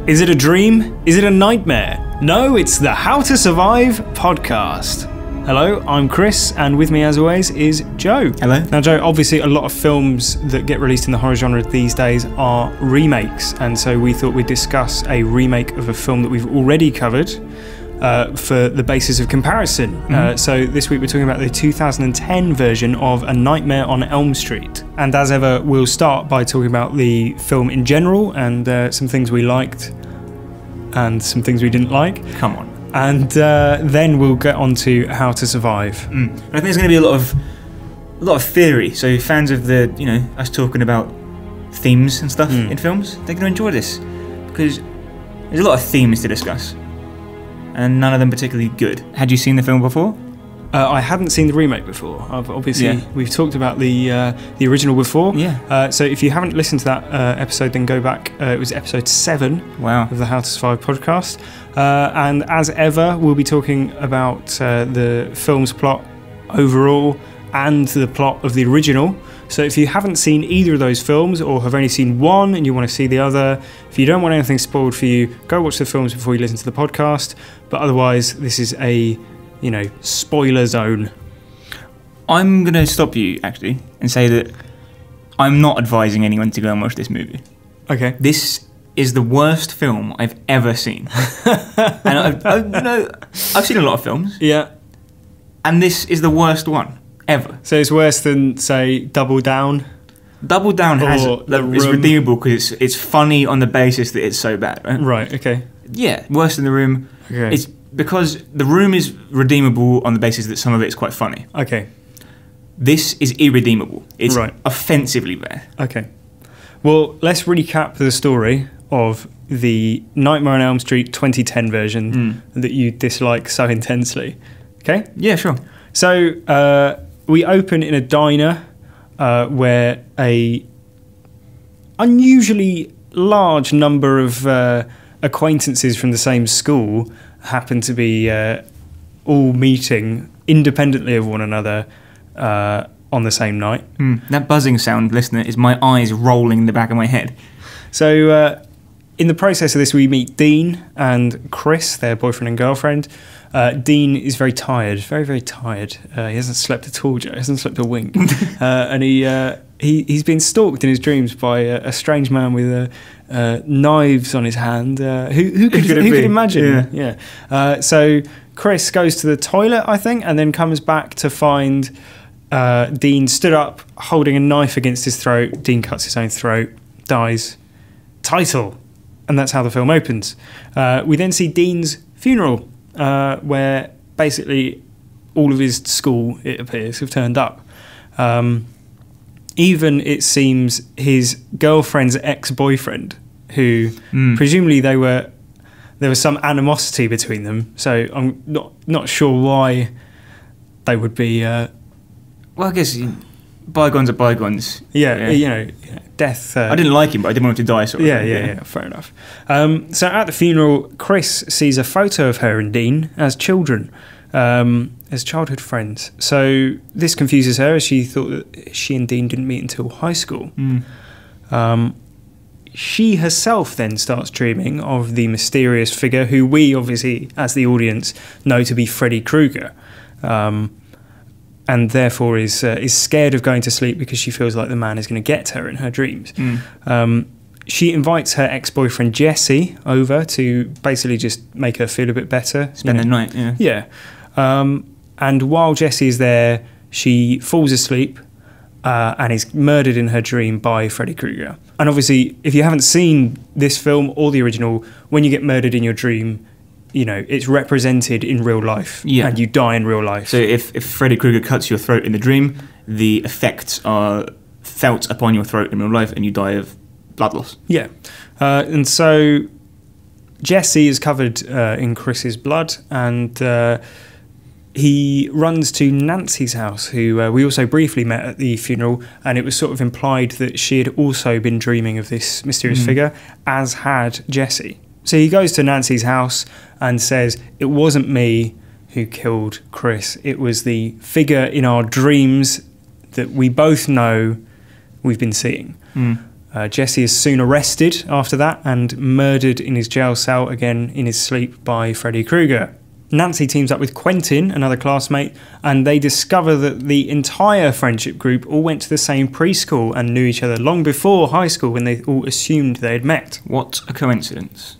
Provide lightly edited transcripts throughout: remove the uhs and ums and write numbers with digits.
Is it a dream? Is it a nightmare? No, it's the How to Survive podcast. Hello, I'm Chris, and with me as always is Joe. Hello. Now Joe, obviously a lot of films that get released in the horror genre these days are remakes, and so we thought we'd discuss a remake of a film that we've already covered for the basis of comparison. So this week we're talking about the 2010 version of A Nightmare on Elm Street. And as ever, we'll start by talking about the film in general and some things we liked and some things we didn't like. Come on. And then we'll get on to How to Survive. I think there's going to be a lot of theory. So fans of us talking about themes and stuff in films, they're going to enjoy this because there's a lot of themes to discuss, and none of them particularly good. Had you seen the film before? I hadn't seen the remake before. We've talked about the original before. Yeah. So if you haven't listened to that episode, then go back. It was episode 7 Wow. of the How to Survive podcast. And as ever, we'll be talking about the film's plot overall and the plot of the original. So if you haven't seen either of those films or have only seen one and you want to see the other, if you don't want anything spoiled for you, go watch the films before you listen to the podcast. But otherwise, this is a spoiler zone. I'm going to stop you, actually, and say that I'm not advising anyone to go and watch this movie. Okay. This is the worst film I've ever seen. And I've seen a lot of films. Yeah. And this is the worst one ever. So it's worse than, say, Double Down? Double Down is Room. redeemable because it's funny on the basis that it's so bad, right? Right, okay. Yeah, worse than The Room. Okay. It's because The Room is redeemable on the basis that some of it's quite funny. Okay. This is irredeemable. It's right. Offensively bad. Okay. Well, let's recap the story of the Nightmare on Elm Street 2010 version that you dislike so intensely. Okay? Yeah, sure. So we open in a diner where a unusually large number of acquaintances from the same school happen to be all meeting independently of one another on the same night. That buzzing sound, listener, is my eyes rolling in the back of my head. So in the process of this, we meet Dean and Chris, their boyfriend and girlfriend. Dean is very tired, very, very tired. He hasn't slept at all, Joe. He hasn't slept a wink. And he's been stalked in his dreams by a strange man with knives on his hand. Who could imagine? Yeah. So Chris goes to the toilet, I think, and then comes back to find Dean stood up, holding a knife against his throat. Dean cuts his own throat, dies. Title. And that's how the film opens. We then see Dean's funeral, where basically all of his school, it appears, have turned up. Even, it seems, his girlfriend's ex-boyfriend, who presumably there was some animosity between them. So I'm not sure why they would be. Well, I guess bygones are bygones. Yeah. Death. I didn't like him, but I didn't want him to die. Sort of. Yeah. Fair enough. So at the funeral, Chris sees a photo of her and Dean as children. As childhood friends. So this confuses her, as she thought that she and Dean didn't meet until high school. She herself then starts dreaming of the mysterious figure who we obviously, as the audience, know to be Freddy Krueger, and therefore is scared of going to sleep because she feels like the man is going to get her in her dreams. She invites her ex-boyfriend Jesse over to basically just make her feel a bit better. Spend the night, Yeah. And while Jessie is there, she falls asleep and is murdered in her dream by Freddy Krueger. And obviously, if you haven't seen this film or the original, when you get murdered in your dream, it's represented in real life, and you die in real life. So if Freddy Krueger cuts your throat in the dream, the effects are felt upon your throat in real life, and you die of blood loss. Yeah. And so Jesse is covered in Chris's blood, and he runs to Nancy's house, who we also briefly met at the funeral, and it was sort of implied that she had also been dreaming of this mysterious figure, as had Jesse. So he goes to Nancy's house and says, "It wasn't me who killed Chris. It was the figure in our dreams that we both know we've been seeing." Jesse is soon arrested after that and murdered in his jail cell again in his sleep by Freddy Krueger. Nancy teams up with Quentin, another classmate, and they discover that the entire friendship group all went to the same preschool and knew each other long before high school when they all assumed they had met. What a coincidence.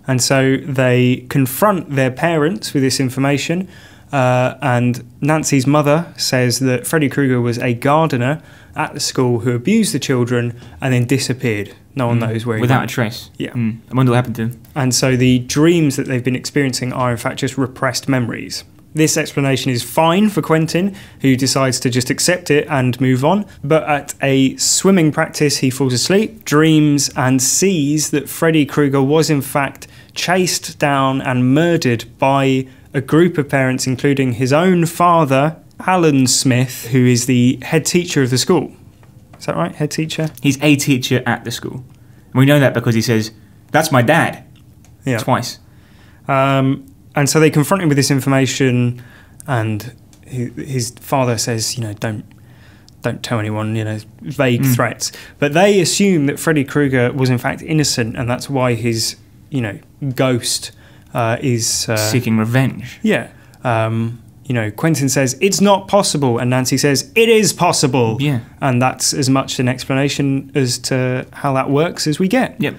And so they confront their parents with this information, and Nancy's mother says that Freddy Krueger was a gardener at the school who abused the children and then disappeared. No one knows where he Without went. a trace. Yeah. I wonder what happened to him. And so the dreams that they've been experiencing are in fact just repressed memories. This explanation is fine for Quentin, who decides to just accept it and move on. But at a swimming practice, he falls asleep, dreams, and sees that Freddy Krueger was in fact chased down and murdered by a group of parents, including his own father, Alan Smith, who is the head teacher of the school. Is that right? Head teacher? He's a teacher at the school. And we know that because he says, "That's my dad." Yeah. Twice. And so they confront him with this information, and his father says, don't tell anyone, vague threats. But they assume that Freddy Krueger was in fact innocent, and that's why his, ghost is... seeking revenge. Yeah. Quentin says, "It's not possible," and Nancy says, "It is possible." Yeah. And that's as much an explanation as to how that works as we get. Yep.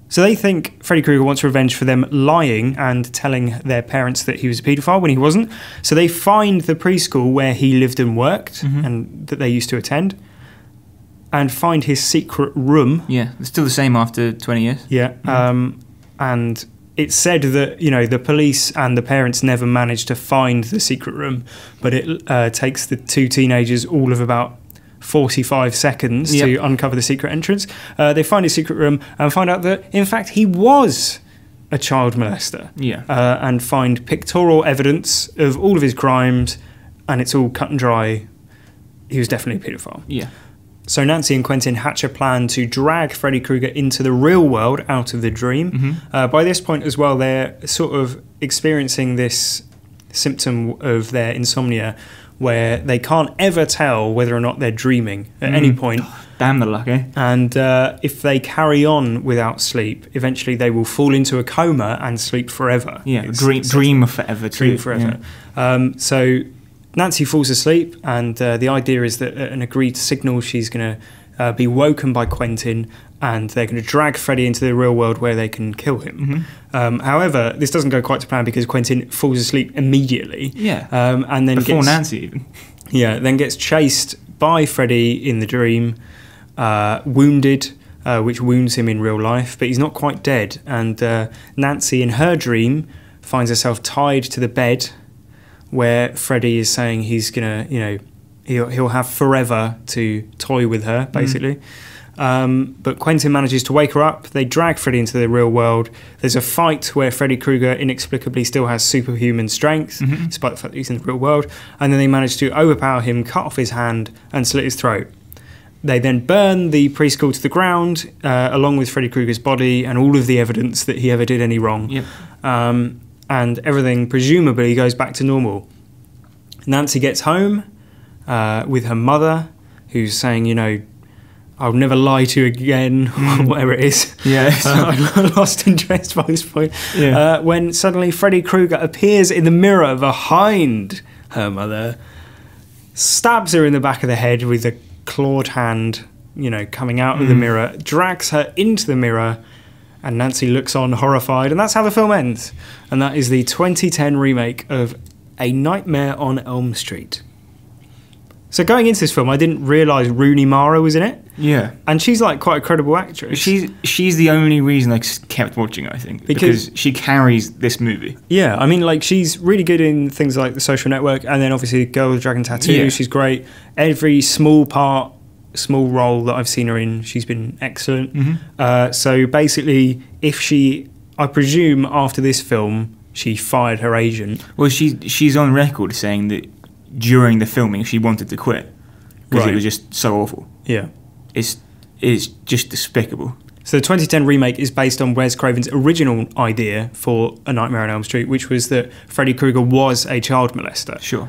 So they think Freddy Krueger wants revenge for them lying and telling their parents that he was a paedophile when he wasn't. So they find the preschool where he lived and worked and that they used to attend, and find his secret room. Yeah, it's still the same after 20 years. Yeah. And it's said that, the police and the parents never managed to find the secret room, but it takes the two teenagers all of about 45 seconds to uncover the secret entrance. They find his secret room and find out that, in fact, he was a child molester. Yeah. And find pictorial evidence of all of his crimes, and it's all cut and dry. He was definitely a paedophile. Yeah. So Nancy and Quentin hatch a plan to drag Freddy Krueger into the real world out of the dream. By this point as well, they're sort of experiencing this symptom of their insomnia where they can't ever tell whether or not they're dreaming at any point. Damn the luck, eh? And if they carry on without sleep, eventually they will fall into a coma and sleep forever. Yeah, dream forever too. Dream forever. Yeah. So Nancy falls asleep, and the idea is that at an agreed signal she's going to be woken by Quentin, and they're going to drag Freddy into the real world where they can kill him. However, this doesn't go quite to plan because Quentin falls asleep immediately. Yeah. And then before Nancy even. Yeah, then gets chased by Freddy in the dream, wounded, which wounds him in real life, but he's not quite dead. And Nancy, in her dream, finds herself tied to the bed where Freddy is saying he's going to, he'll have forever to toy with her, basically. But Quentin manages to wake her up. They drag Freddy into the real world. There's a fight where Freddy Krueger inexplicably still has superhuman strength, despite the fact that he's in the real world. And then they manage to overpower him, cut off his hand, and slit his throat. They then burn the preschool to the ground, along with Freddy Krueger's body and all of the evidence that he ever did any wrong. Yep. And everything presumably goes back to normal. Nancy gets home with her mother, who's saying, I'll never lie to you again, or whatever it is. Yeah. I lost interest by this point. Yeah. When suddenly Freddy Krueger appears in the mirror behind her mother, stabs her in the back of the head with a clawed hand, coming out of the mirror, drags her into the mirror, and Nancy looks on horrified, and that's how the film ends. And that is the 2010 remake of A Nightmare on Elm Street. So going into this film, I didn't realise Rooney Mara was in it. Yeah. And she's quite a credible actress. She's the only reason I kept watching it, I think. Because she carries this movie. Yeah, I mean, she's really good in things like The Social Network, and then obviously Girl with the Dragon Tattoo. Yeah. She's great. Every small role that I've seen her in, she's been excellent. So basically, I presume after this film, she fired her agent. Well, she's on record saying that during the filming she wanted to quit because it was just so awful. Yeah. It's just despicable. So the 2010 remake is based on Wes Craven's original idea for A Nightmare on Elm Street, which was that Freddy Krueger was a child molester. Sure.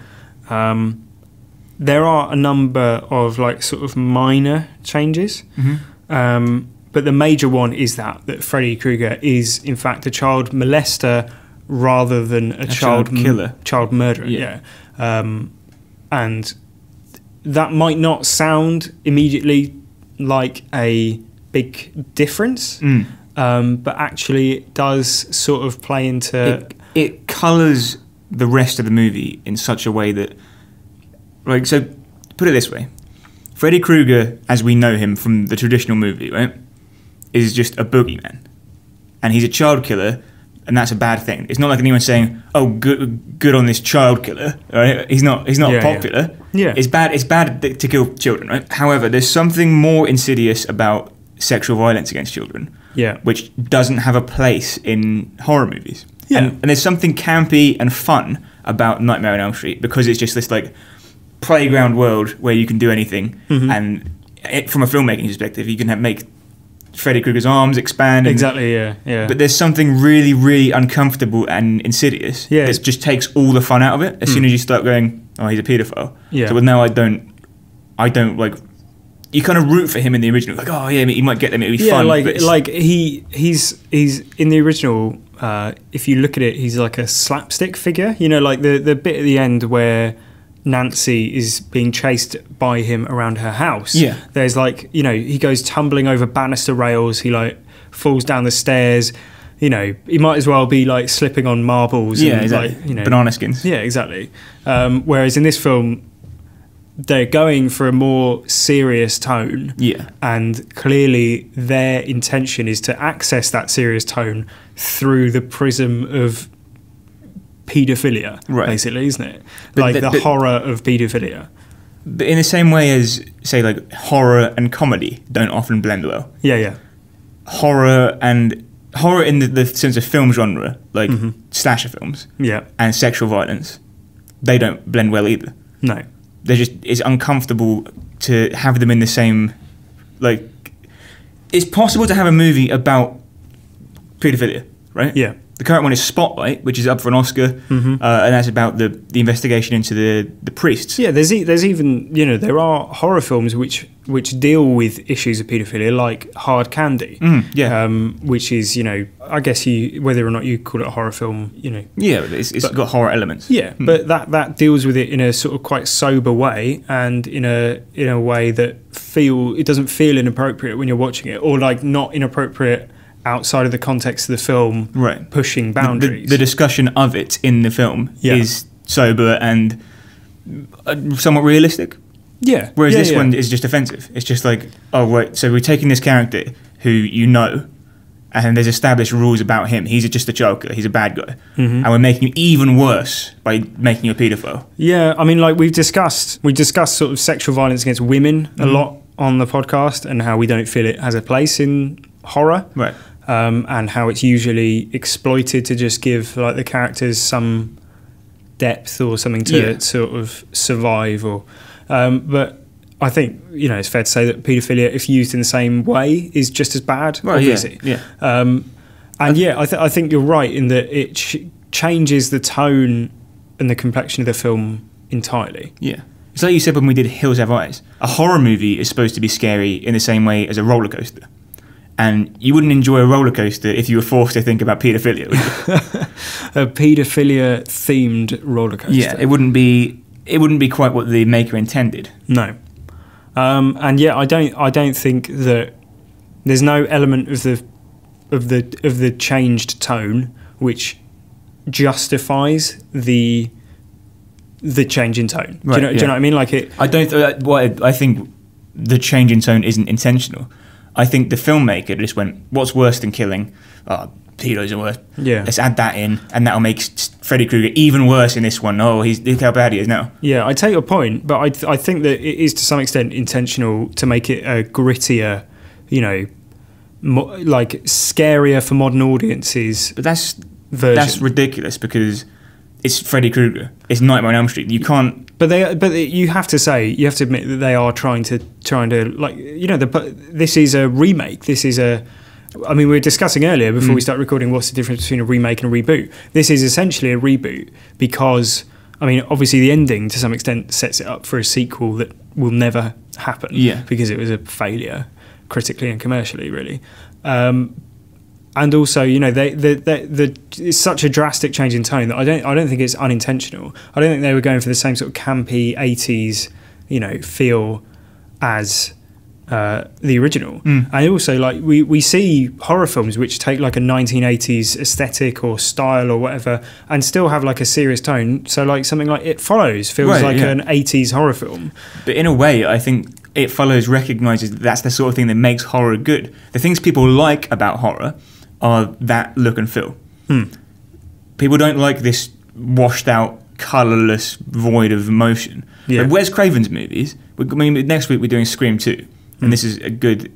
there are a number of like sort of minor changes. But the major one is that Freddy Krueger is in fact a child molester rather than a child killer, child murderer. Yeah. And that might not sound immediately like a big difference, but actually it does sort of play into... It colours the rest of the movie in such a way that... Like, so, put it this way. Freddy Krueger, as we know him from the traditional movie, right, is just a boogeyman. And he's a child killer, and that's a bad thing. It's not like anyone's saying, "Oh, good on this child killer." Right? He's not popular. Yeah. It's bad to kill children, right? However, there's something more insidious about sexual violence against children. Yeah. Which doesn't have a place in horror movies. Yeah. And there's something campy and fun about Nightmare on Elm Street because it's just this like playground world where you can do anything, and from a filmmaking perspective, you can make Freddy Krueger's arms expand. Exactly, yeah. But there's something really, really uncomfortable and insidious that just takes all the fun out of it as soon as you start going, oh, he's a paedophile. Yeah. So now I don't like... You kind of root for him in the original, like, oh yeah, he might get them, it'll be fun. Like he's in the original. If you look at it, he's like a slapstick figure. You know, like the bit at the end where Nancy is being chased by him around her house. Yeah. There's like, you know, he goes tumbling over banister rails. He like falls down the stairs. You know, he might as well be like slipping on marbles. Yeah, and, exactly. Like, you know, banana skins. Yeah, exactly. Whereas in this film, they're going for a more serious tone. Yeah. And clearly their intention is to access that serious tone through the prism of paedophilia, basically, isn't it? But the horror of paedophilia. But in the same way as, say, like, horror and comedy don't often blend well. Yeah. Horror in the sense of film genre, like slasher films, and sexual violence, they don't blend well either. No. It's uncomfortable to have them in the same, like, it's possible to have a movie about paedophilia, right? Yeah. The current one is Spotlight, which is up for an Oscar, and that's about the investigation into the priests. Yeah, there's even, you know, there are horror films which deal with issues of paedophilia, like Hard Candy, which is, you know, I guess whether or not you call it a horror film, you know. Yeah, it's got horror elements. Yeah, but that deals with it in a sort of quite sober way, and in a way that it doesn't feel inappropriate when you're watching it, or like not inappropriate outside of the context of the film, pushing boundaries. The discussion of it in the film is sober and somewhat realistic. Yeah. Whereas this one is just offensive. It's just like, oh, wait, so we're taking this character who you know, and there's established rules about him. He's just a child killer. He's a bad guy. And we're making him even worse by making him a paedophile. Yeah, I mean, like we discussed sort of sexual violence against women a lot on the podcast, and how we don't feel it has a place in horror. Right. And how it's usually exploited to just give like the characters some depth or something to sort of survive. But I think, you know, it's fair to say that paedophilia, if used in the same way, is just as bad. Well, obviously. I think you're right in that it changes the tone and the complexion of the film entirely. Yeah. It's like you said when we did Hills Have Eyes. A horror movie is supposed to be scary in the same way as a roller coaster. And you wouldn't enjoy a roller coaster if you were forced to think about paedophilia, would you? A paedophilia themed roller coaster. Yeah, it wouldn't be quite what the maker intended. No. And I don't think that there's no element of the changed tone which justifies the change in tone. Right, do you know what I mean? Like it. I think the change in tone isn't intentional. I think the filmmaker just went, what's worse than killing? Oh, pedos are worse. Yeah. Let's add that in, and that'll make Freddy Krueger even worse in this one. Oh, look how bad he is now. Yeah, I take your point, but I think that it is to some extent intentional to make it a grittier, you know, like scarier for modern audiences. But that's ridiculous because it's Freddy Krueger. It's Nightmare on Elm Street. You can't. But you have to admit that they are trying to like, you know, this is a remake. This is I mean, we were discussing earlier before we start recording what's the difference between a remake and a reboot. This is essentially a reboot because I mean, obviously the ending to some extent sets it up for a sequel that will never happen. Yeah. Because it was a failure, critically and commercially, really. And also, you know, it's such a drastic change in tone that I don't think it's unintentional. I don't think they were going for the same sort of campy 80s, you know, feel as the original. And also, like, we see horror films which take like a 1980s aesthetic or style or whatever and still have like a serious tone. So like something like It Follows feels an 80s horror film. But in a way, I think It Follows recognises that that's the sort of thing that makes horror good. The things people like about horror are that look and feel. People don't like this washed out, colourless void of emotion. Yeah. Like Wes Craven's movies, I mean, next week we're doing Scream 2, and this is a good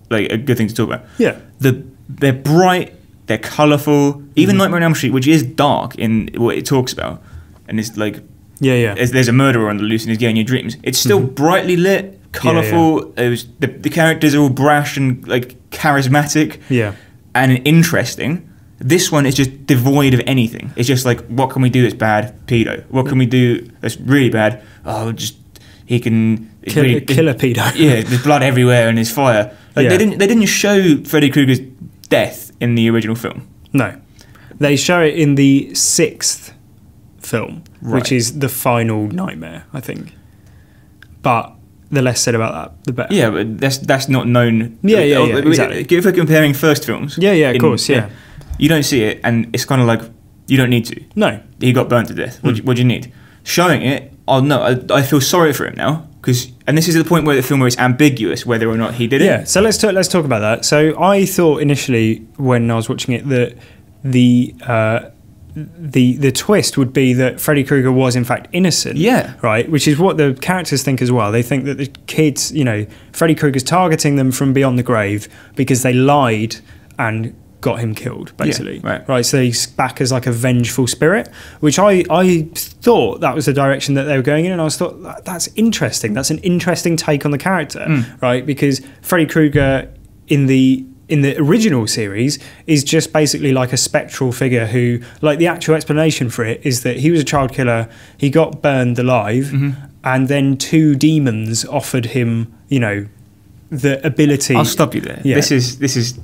thing to talk about. Yeah. They're bright, they're colourful, even Nightmare on Elm Street, which is dark in what it talks about, and it's like, there's a murderer on the loose and he's getting your dreams. It's still brightly lit, colourful, it was, the characters are all brash and like charismatic. Yeah. And interesting. This one is just devoid of anything. It's just like, what can we do that's bad? Pedo. What can we do that's really bad? Oh, just he can kill a pedo. Yeah, there's blood everywhere and there's fire. Like they didn't show Freddy Krueger's death in the original film. No, they show it in the 6th film, which is the final nightmare, I think. But the less said about that, the better. Yeah, but that's not known. Yeah, exactly. If we're comparing first films, of course, you don't see it, and it's kind of like you don't need to. No, he got burnt to death. What do you need? Showing it, oh no, I feel sorry for him now and this is the point where the film where it's ambiguous whether or not he did it. Yeah, so let's talk about that. So I thought initially when I was watching it that the twist would be that Freddy Krueger was in fact innocent. Yeah. Right? Which is what the characters think as well. They think that the kids, you know, Freddy Krueger's targeting them from beyond the grave because they lied and got him killed, basically. Yeah, right. So he's back as like a vengeful spirit, which I thought that was the direction that they were going in, and I thought that's interesting. That's an interesting take on the character, right? Because Freddy Krueger in the original series is just basically like a spectral figure who, like, the actual explanation for it is that he was a child killer, he got burned alive, and then 2 demons offered him, you know, the ability. I'll stop you there. Yeah. This is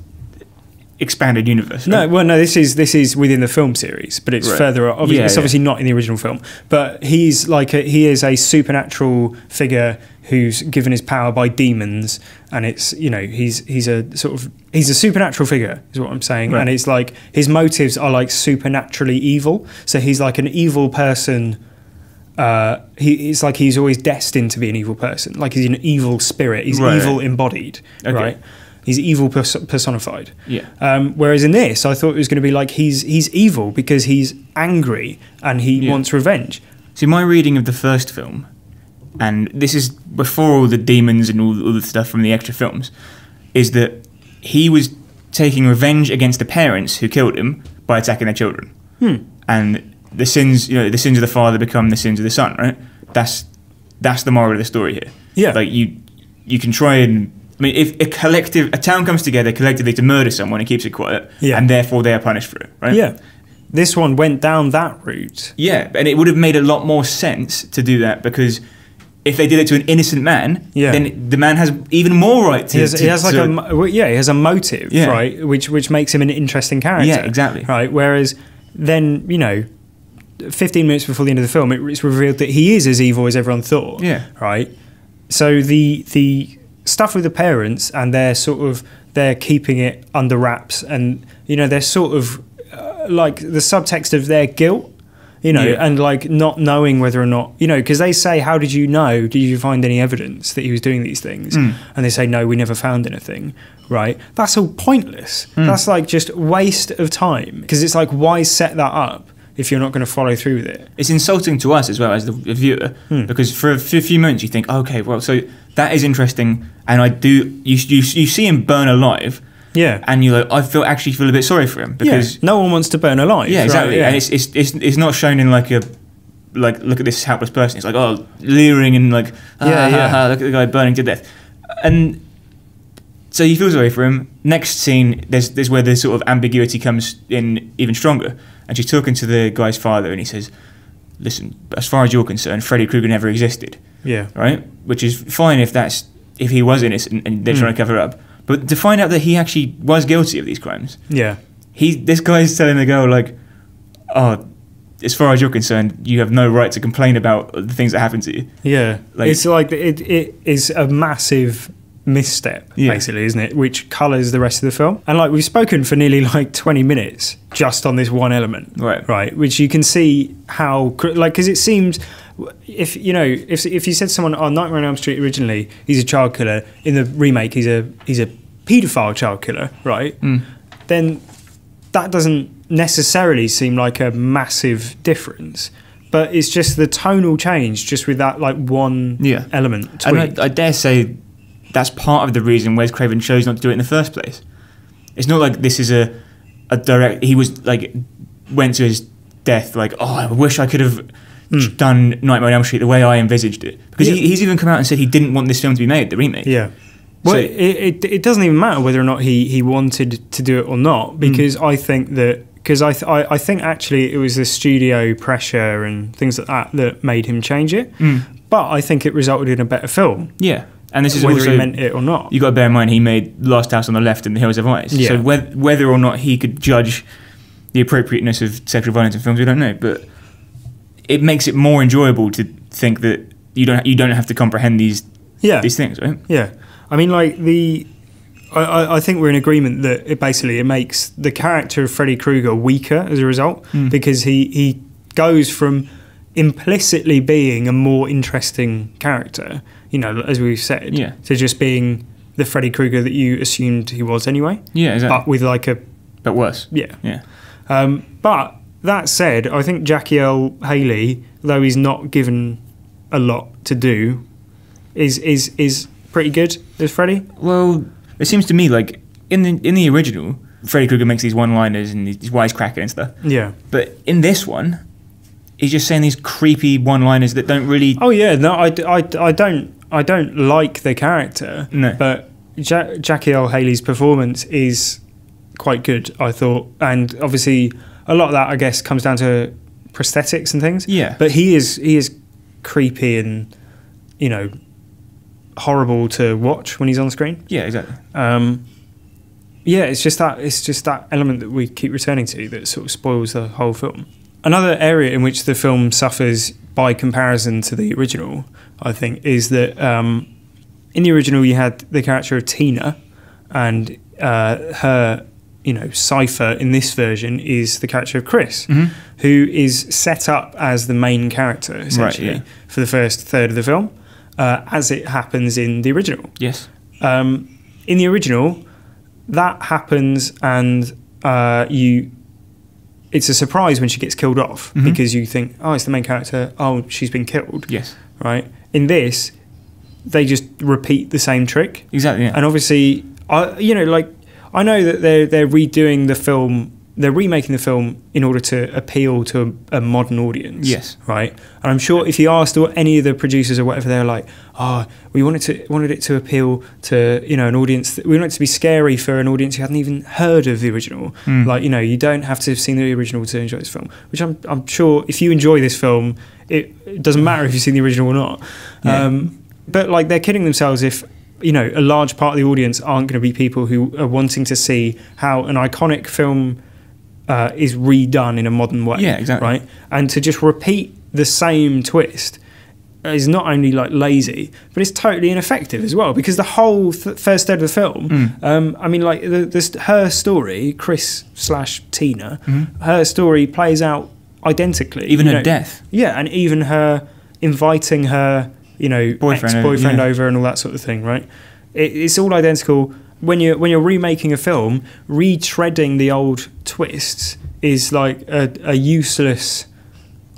expanded universe. Right? No, this is within the film series, but it's further. It's obviously not in the original film. But he's like he is a supernatural figure who's given his power by demons, and it's, you know, he's a supernatural figure is what I'm saying, and it's like his motives are like supernaturally evil. So he's like an evil person. It's like he's always destined to be an evil person. Like he's an evil spirit. He's evil embodied. Okay. Right. He's evil personified. Yeah. Whereas in this, I thought it was going to be like he's evil because he's angry and he wants revenge. See, my reading of the first film, and this is before all the demons and all the stuff from the extra films, is that he was taking revenge against the parents who killed him by attacking their children. And the sins of the father become the sins of the son, right? That's the moral of the story here. Yeah. Like you can try and, I mean, if a town comes together collectively to murder someone and keeps it quiet, and therefore they are punished for it, right? Yeah. This one went down that route. Yeah, and it would have made a lot more sense to do that, because if they did it to an innocent man, then the man has even more right to... He has a motive, right, which makes him an interesting character. Yeah, exactly. Right, whereas then, you know, 15 minutes before the end of the film, it's revealed that he is as evil as everyone thought. Yeah. Right? So the stuff with the parents, and they're keeping it under wraps, and, you know, they're sort of like the subtext of their guilt, you know, and like not knowing whether or not, you know, because they say, how did you know? Did you find any evidence that he was doing these things? And they say, no, we never found anything, right? That's all pointless. That's like just waste of time, because it's like, why set that up if you're not going to follow through with it? It's insulting to us as well as the viewer, because for a few moments you think, okay, well, so that is interesting, and you see him burn alive. Yeah, and you actually feel a bit sorry for him, because no one wants to burn alive. Yeah, exactly. Right? Yeah. And it's not shown in like look at this helpless person. It's like, oh, leering and like, look at the guy burning to death, and so you feel sorry for him. Next scene, there's where the sort of ambiguity comes in even stronger, and she's talking to the guy's father, and he says, listen, as far as you're concerned, Freddy Krueger never existed. Yeah. Right? Which is fine if he was innocent and they're trying to cover it up. But to find out that he actually was guilty of these crimes. Yeah. This guy's telling the girl, like, oh, as far as you're concerned, you have no right to complain about the things that happen to you. Yeah. It's like, it is a massive misstep, basically, isn't it? Which colours the rest of the film. And like, we've spoken for nearly like 20 minutes just on this one element. Right. Which you can see how, like, because it seems, if you said to someone, Nightmare on Elm Street originally, he's a child killer. In the remake, he's a paedophile child killer, right? Then that doesn't necessarily seem like a massive difference. But it's just the tonal change, just with that like one element. And I dare say that's part of the reason Wes Craven chose not to do it in the first place. It's not like this is a direct. He was like went to his death like, oh, I wish I could have done Nightmare on Elm Street the way I envisaged it, because he's even come out and said he didn't want this film to be made, the remake. Yeah. Well, so, it doesn't even matter whether or not he wanted to do it or not, because I think that I think actually it was the studio pressure and things like that made him change it. But I think it resulted in a better film. Yeah. And this is whether also, he meant it or not. You got to bear in mind he made Last House on the Left and The Hills Have Eyes. Yeah. So whether or not he could judge the appropriateness of sexual violence in films, we don't know. But it makes it more enjoyable to think that you don't have to comprehend these things, right? Yeah. I mean, like I think we're in agreement that it makes the character of Freddy Krueger weaker as a result, because he goes from implicitly being a more interesting character, as we've said, to just being the Freddy Krueger that you assumed he was anyway. Yeah, exactly. But with like but worse. Yeah. Yeah. But that said, I think Jackie L. Haley, though he's not given a lot to do, is pretty good as Freddy. Well, it seems to me like in the original, Freddy Krueger makes these one-liners and he's wisecracking and stuff. Yeah. But in this one, he's just saying these creepy one-liners that don't really. Oh yeah, no, I don't like the character. No. But Jackie L. Haley's performance is quite good, I thought, and obviously a lot of that, I guess, comes down to prosthetics and things. Yeah. But he is creepy and horrible to watch when he's on screen. Yeah, exactly. Yeah, it's just that element that we keep returning to that sort of spoils the whole film. Another area in which the film suffers by comparison to the original, I think, is that in the original you had the character of Tina, and her, Cypher in this version is the character of Chris, who is set up as the main character, essentially, for the first third of the film, as it happens in the original. Yes. In the original, that happens, and it's a surprise when she gets killed off, because you think, oh, it's the main character, oh, she's been killed. Yes. Right? In this, they just repeat the same trick. Exactly, yeah. And obviously, I know that they're redoing the film, they're remaking the film in order to appeal to a modern audience. Yes. Right? And I'm sure if you asked any of the producers or whatever, they're like, oh, we wanted it to appeal to, an audience, we wanted it to be scary for an audience who hadn't even heard of the original. Like, you don't have to have seen the original to enjoy this film, which I'm sure if you enjoy this film, it doesn't matter if you've seen the original or not. Yeah. But like, they're kidding themselves if, a large part of the audience aren't going to be people who are wanting to see how an iconic film is redone in a modern way. Yeah, exactly. Right? And to just repeat the same twist is not only like lazy, but it's totally ineffective as well, because the whole first third of the film, I mean, like her story, Chris/Tina, her story plays out identically. Even her death. Yeah, and even her inviting her, ex-boyfriend over and all that sort of thing, right? It's all identical. When you're remaking a film, retreading the old twists is like a useless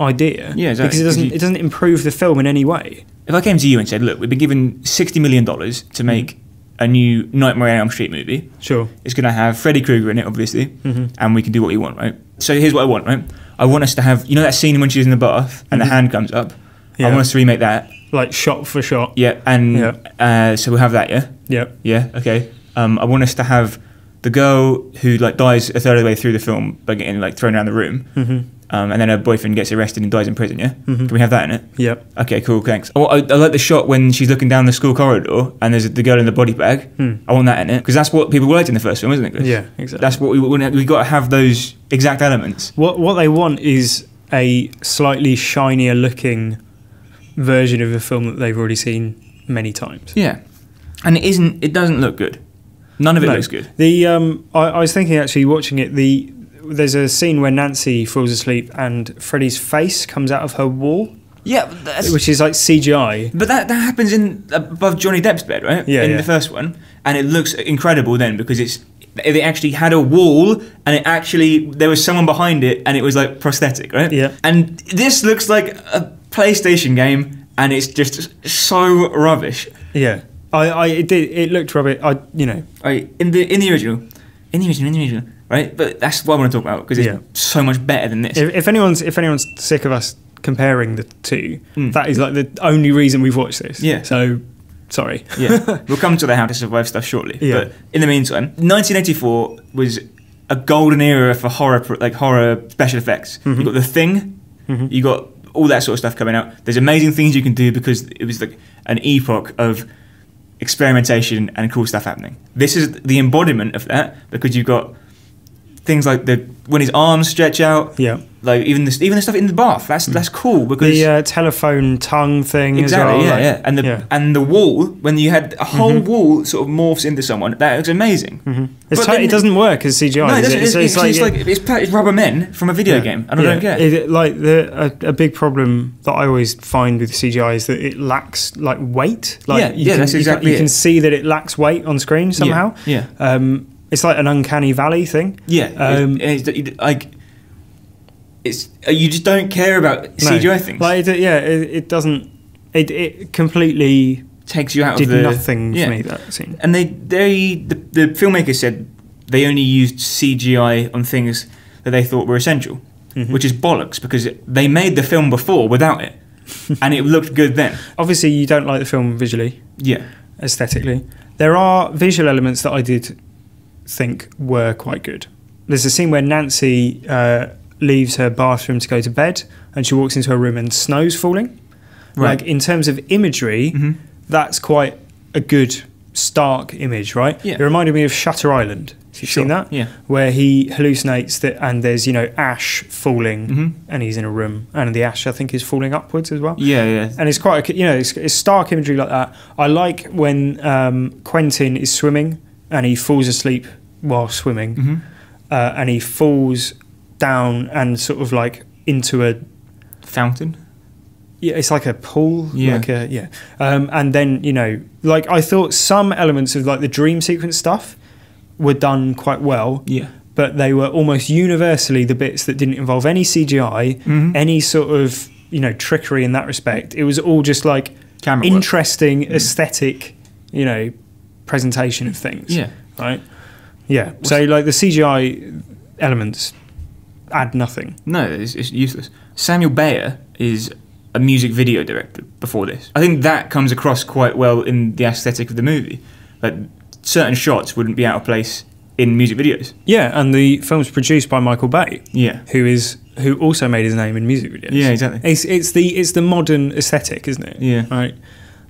idea. Yeah, exactly. Because it doesn't improve the film in any way. If I came to you and said, look, we've been given $60 million to make a new Nightmare on Elm Street movie. Sure. It's going to have Freddy Krueger in it, obviously, and we can do what we want, right? So here's what I want, right? I want us to have, that scene when she's in the bath and the hand comes up? Yeah. I want us to remake that. Like shot for shot. Yeah, and so we'll have that, yeah? Yeah. Yeah, okay. I want us to have the girl who dies a third of the way through the film by getting thrown around the room. and then her boyfriend gets arrested and dies in prison. Yeah, can we have that in it? Yep. Okay, cool, thanks. Oh, I like the shot when she's looking down the school corridor and there's the girl in the body bag. I want that in it because that's what people liked in the first film, isn't it, Chris? Yeah, exactly. That's what we got to have those exact elements. What they want is a slightly shinier looking version of a film that they've already seen many times. Yeah, and it doesn't look good. None of it looks good. I was thinking actually watching it. There's a scene where Nancy falls asleep and Freddy's face comes out of her wall. Yeah, which is like CGI. But that happens above Johnny Depp's bed, right? Yeah, in the first one, and it looks incredible then because they actually had a wall and there was someone behind it and it was like prosthetic, right? Yeah. And this looks like a PlayStation game and it's just so rubbish. Yeah. It looked rubbish. In the original, right? But that's what I want to talk about because it's so much better than this. If anyone's sick of us comparing the two, that is like the only reason we've watched this. Yeah. So, sorry. Yeah. We'll come to the How to Survive stuff shortly. Yeah. But in the meantime, 1984 was a golden era for horror special effects. You got The Thing. You got all that sort of stuff coming out. There's amazing things you can do because it was like an epoch of experimentation and cool stuff happening. This is the embodiment of that because you've got things like when his arms stretch out. Yeah. Like even the stuff in the bath. That's cool because the telephone tongue thing. Exactly. As well, yeah. And the wall when you had a whole wall sort of morphs into someone. That looks amazing. It doesn't work as CGI. No, it doesn't. It's rubber men from a video game, and I don't get it. A big problem that I always find with CGI is that it lacks like weight. Like that's exactly. You can see that it lacks weight on screen somehow. Yeah. It's like an uncanny valley thing. Yeah. You just don't care about CGI things. Like it doesn't. It completely takes you out did of the nothing for me, that scene. And the filmmakers said they only used CGI on things that they thought were essential, which is bollocks because they made the film before without it, and it looked good then. Obviously, you don't like the film visually. Yeah. Aesthetically, there are visual elements that I did think were quite good. There's a scene where Nancy leaves her bathroom to go to bed and she walks into her room and snow's falling. Right. Like in terms of imagery, that's quite a good stark image, right? Yeah. It reminded me of Shutter Island. Have you seen that? Yeah. Where he hallucinates that and there's, ash falling and he's in a room and the ash I think is falling upwards as well. Yeah, yeah. And it's quite it's stark imagery like that. I like when Quentin is swimming and he falls asleep while swimming, and he falls down and sort of like into a fountain. Yeah, it's like a pool. Yeah, and then I thought some elements of like the dream sequence stuff were done quite well. Yeah, but they were almost universally the bits that didn't involve any CGI, any sort of trickery in that respect. It was all just like camera interesting aesthetic, presentation of things. Yeah, right. Yeah, so like the CGI elements add nothing. No, it's useless. Samuel Bayer is a music video director before this. I think that comes across quite well in the aesthetic of the movie. Like certain shots wouldn't be out of place in music videos. Yeah, and the film's produced by Michael Bay. Yeah, who also made his name in music videos. Yeah, exactly. It's the modern aesthetic, isn't it? Yeah, right.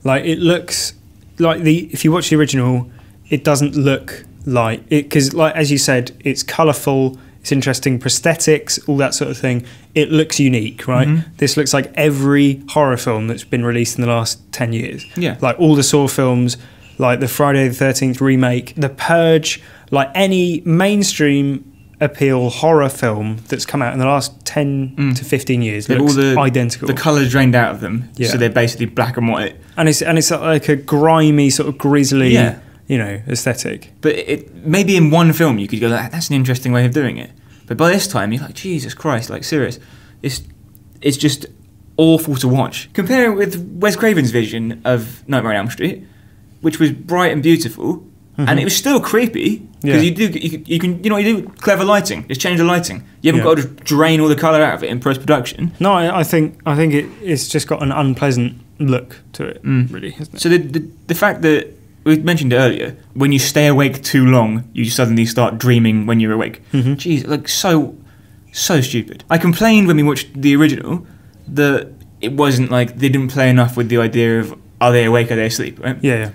Like it looks like if you watch the original, it doesn't look like it because, like as you said, it's colourful. It's interesting prosthetics, all that sort of thing. It looks unique, right? This looks like every horror film that's been released in the last 10 years. Yeah. Like all the Saw films, like the Friday the 13th remake, The Purge, like any mainstream appeal horror film that's come out in the last 10 to 15 years looks identical. The colour's drained out of them, so they're basically black and white. And it's like a grimy, sort of grisly... Yeah. Aesthetic. But maybe in one film you could go, that's an interesting way of doing it. But by this time, you're like, Jesus Christ, like serious. It's just awful to watch. Compare it with Wes Craven's vision of Nightmare on Elm Street, which was bright and beautiful, and it was still creepy because you can do clever lighting. Just change the lighting. You haven't got to drain all the colour out of it in post production. No, I think it's just got an unpleasant look to it, really, hasn't it? So the fact that we mentioned it earlier, when you stay awake too long, you suddenly start dreaming when you're awake. Jeez, like so so stupid. I complained when we watched the original that it wasn't like they didn't play enough with the idea of are they awake, are they asleep, right? Yeah.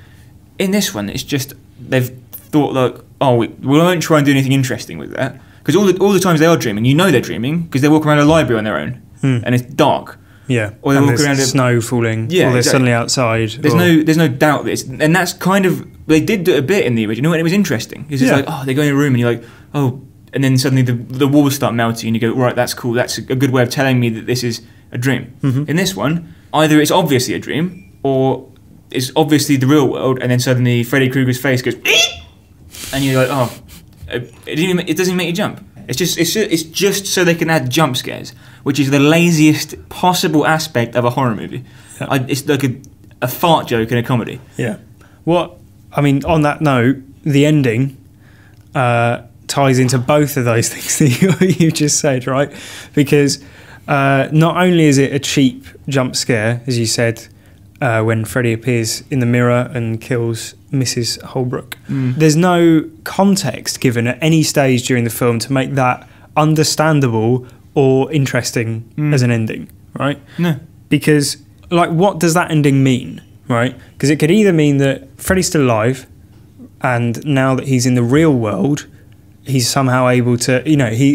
In this one, it's just they've thought like, oh, we won't try and do anything interesting with that, because all the times they are dreaming, you know they're dreaming because they walk around a library on their own and it's dark. Yeah, or they walk around snow falling. Yeah, or they're suddenly outside. There's no doubt that and that's kind of they did do it a bit in the original, and it was interesting. It's just like, oh, they go in a room and you're like, oh, and then suddenly the walls start melting and you go, right, that's cool. That's a good way of telling me that this is a dream. In this one, either it's obviously a dream or it's obviously the real world, and then suddenly Freddy Krueger's face goes, and you're like, oh, it doesn't make you jump. It's just so they can add jump scares, which is the laziest possible aspect of a horror movie. Yeah. It's like a fart joke in a comedy. Yeah. I mean, on that note, the ending ties into both of those things that you just said, right? Because not only is it a cheap jump scare, as you said, when Freddy appears in the mirror and kills Mrs. Holbrook. There's no context given at any stage during the film to make that understandable or interesting as an ending, right? No. Because, like, what does that ending mean, right? Because it could either mean that Freddy's still alive, and now that he's in the real world, he's somehow able to,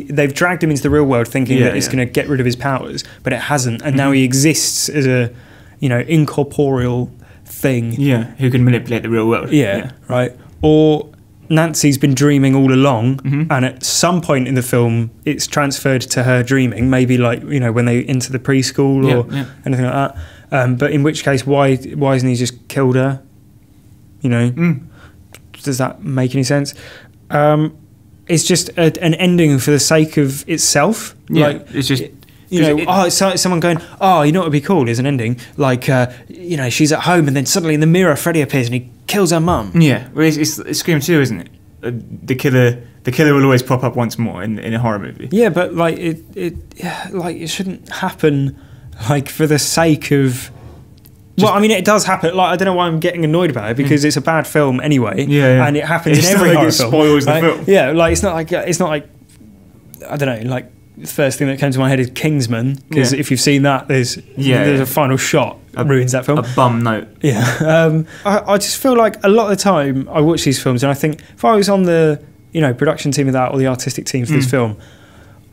they've dragged him into the real world thinking that it's going to get rid of his powers, but it hasn't, and now he exists as a, incorporeal thing. Yeah, who can manipulate the real world. Yeah, right. Or Nancy's been dreaming all along, and at some point in the film, it's transferred to her dreaming, maybe like, when they enter the preschool or anything like that. But in which case, why hasn't he just killed her? Does that make any sense? It's just an ending for the sake of itself. Yeah, like, it's just... it's someone going, oh, you know what would be cool is an ending, like, she's at home and then suddenly in the mirror Freddy appears and he kills her mum. Yeah, well, it's Scream 2, isn't it? The killer will always pop up once more in a horror movie. Yeah, but like it shouldn't happen, like, for the sake of... Well, I mean, it does happen. Like, I don't know why I'm getting annoyed about it, because it's a bad film anyway. Yeah. And it happens in every horror film. Spoils the film. Yeah, like it's not like I don't know. Like, the first thing that came to my head is Kingsman, because if you've seen that, there's a final shot that ruins that film. A bum note. Yeah. I just feel like a lot of the time I watch these films and I think if I was on the production team of that or the artistic team for this film,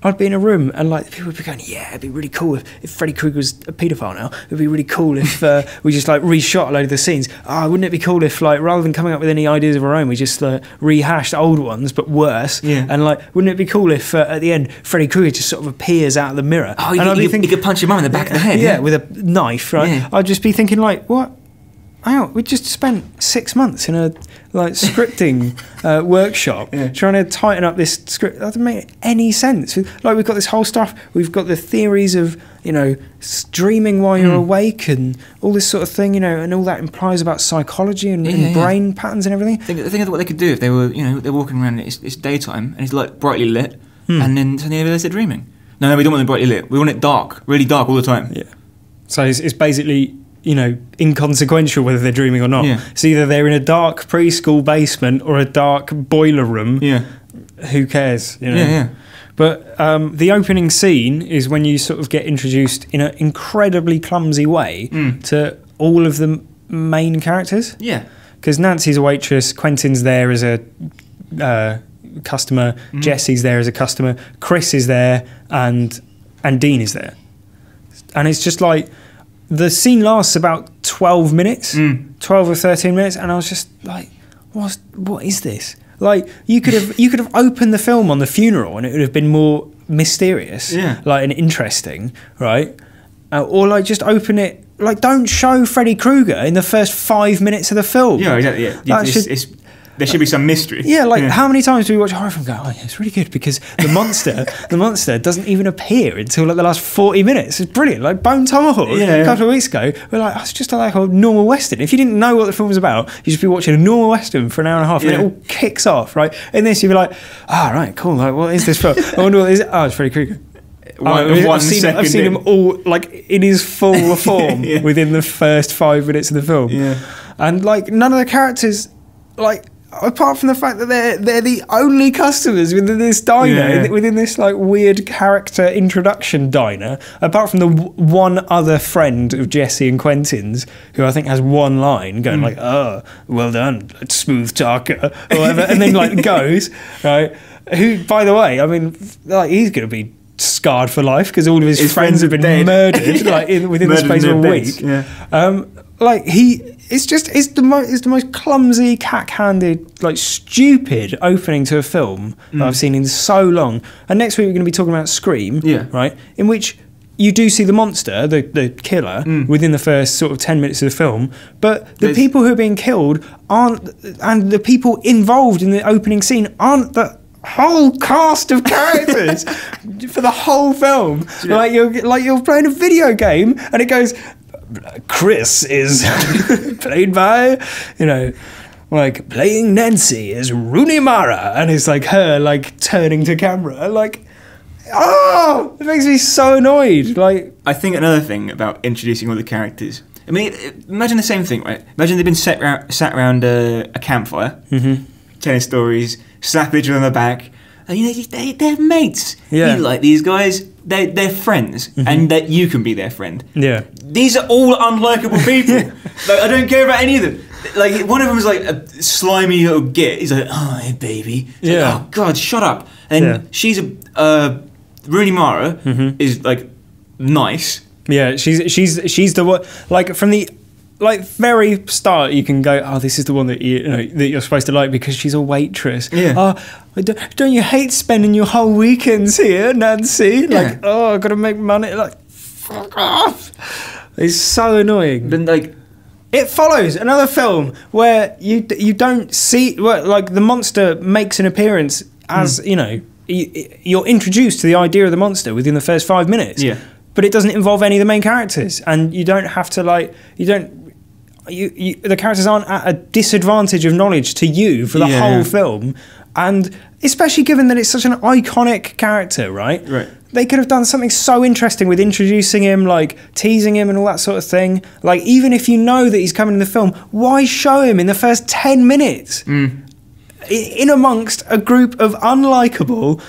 I'd be in a room and like people would be going, yeah, it'd be really cool if Freddy Krueger was a paedophile now. It'd be really cool if we just like reshot a load of the scenes. Wouldn't it be cool if, like, rather than coming up with any ideas of our own, we just rehashed old ones but worse? Yeah. And like, wouldn't it be cool if at the end Freddy Krueger just sort of appears out of the mirror? Oh, you could punch your mum in the back of the head. Yeah, with a knife, right? Yeah. I'd just be thinking like, what? Hang on, we just spent 6 months in a scripting workshop trying to tighten up this script. That doesn't make any sense. Like, we've got this whole stuff. We've got the theories of dreaming while you're awake and all this sort of thing. And all that implies about psychology and brain patterns and everything. Think of what they could do if they were they're walking around. It's daytime and it's like brightly lit, and then suddenly they realize they're dreaming. No, we don't want it brightly lit. We want it dark, really dark all the time. Yeah. So it's basically, inconsequential whether they're dreaming or not. Yeah. It's either they're in a dark preschool basement or a dark boiler room. Yeah. Who cares? Yeah. But the opening scene is when you sort of get introduced in an incredibly clumsy way to all of the main characters. Yeah. Because Nancy's a waitress, Quentin's there as a customer, Jesse's there as a customer, Chris is there, and Dean is there. And it's just like, the scene lasts about 12 minutes, 12 or 13 minutes, and I was just like, what is this? Like, you could have opened the film on the funeral and it would have been more mysterious, like, and interesting, right? Or like, just open it, like, don't show Freddy Krueger in the first 5 minutes of the film. Yeah, exactly. Yeah. There should be some mystery. Yeah, like, how many times do we watch a horror film and go, oh, yeah, it's really good because the monster doesn't even appear until like the last 40 minutes. It's brilliant. Like Bone Tomahawk a couple of weeks ago, we're like, oh, it's just like a normal Western. If you didn't know what the film was about, you'd just be watching a normal Western for an hour and a half and it all kicks off, right? In this, you'd be like, right, cool. Like, what is this film? I wonder what it is. Oh, it's Freddy Krueger. I've seen him all, like, in his full form within the first 5 minutes of the film. Yeah. And like, none of the characters, like, apart from the fact that they're the only customers within this diner, within this like weird character introduction diner, apart from the one other friend of Jesse and Quentin's, who I think has one line going like, "Oh, well done, smooth talker," or whatever, and then like goes, right? Who, by the way, I mean, like he's going to be scarred for life because all of his friends have been murdered like within the space of a week. Like it's the most clumsy, cack-handed, like stupid opening to a film that I've seen in so long. And next week we're going to be talking about Scream, right? In which you do see the monster, the killer, within the first sort of 10 minutes of the film, but the people who are being killed aren't, and the people involved in the opening scene aren't the whole cast of characters for the whole film. Like you're playing a video game and it goes, Chris is played by, like playing Nancy is Rooney Mara, and it's like her like turning to camera, like, oh, it makes me so annoyed. Like, I think another thing about introducing all the characters, I mean, imagine the same thing, right? Imagine they've been sat around a campfire, telling stories, slap each other on the back, and they're mates. Yeah. You like these guys, they're friends, and that you can be their friend. Yeah. These are all unlikable people. Like, I don't care about any of them. Like, one of them is like a slimy little git. He's like, "Oh, hey, baby." It's like, oh God, shut up. And she's Rooney Mara is like nice. Yeah, she's the one. Like, from the very start, you can go, "Oh, this is the one that that you're supposed to like because she's a waitress." Yeah. "Oh, don't you hate spending your whole weekends here, Nancy?" Like, "Oh, I've got to make money." Like, fuck off. It's so annoying. Then like, it follows another film where you don't see, like, the monster makes an appearance as you're introduced to the idea of the monster within the first 5 minutes. Yeah. But it doesn't involve any of the main characters, and you don't have to the characters aren't at a disadvantage of knowledge to you for the whole film, and especially given that it's such an iconic character, right? Right. They could have done something so interesting with introducing him, like teasing him and all that sort of thing. Like, even if you know that he's coming in the film, why show him in the first 10 minutes? In amongst a group of unlikable,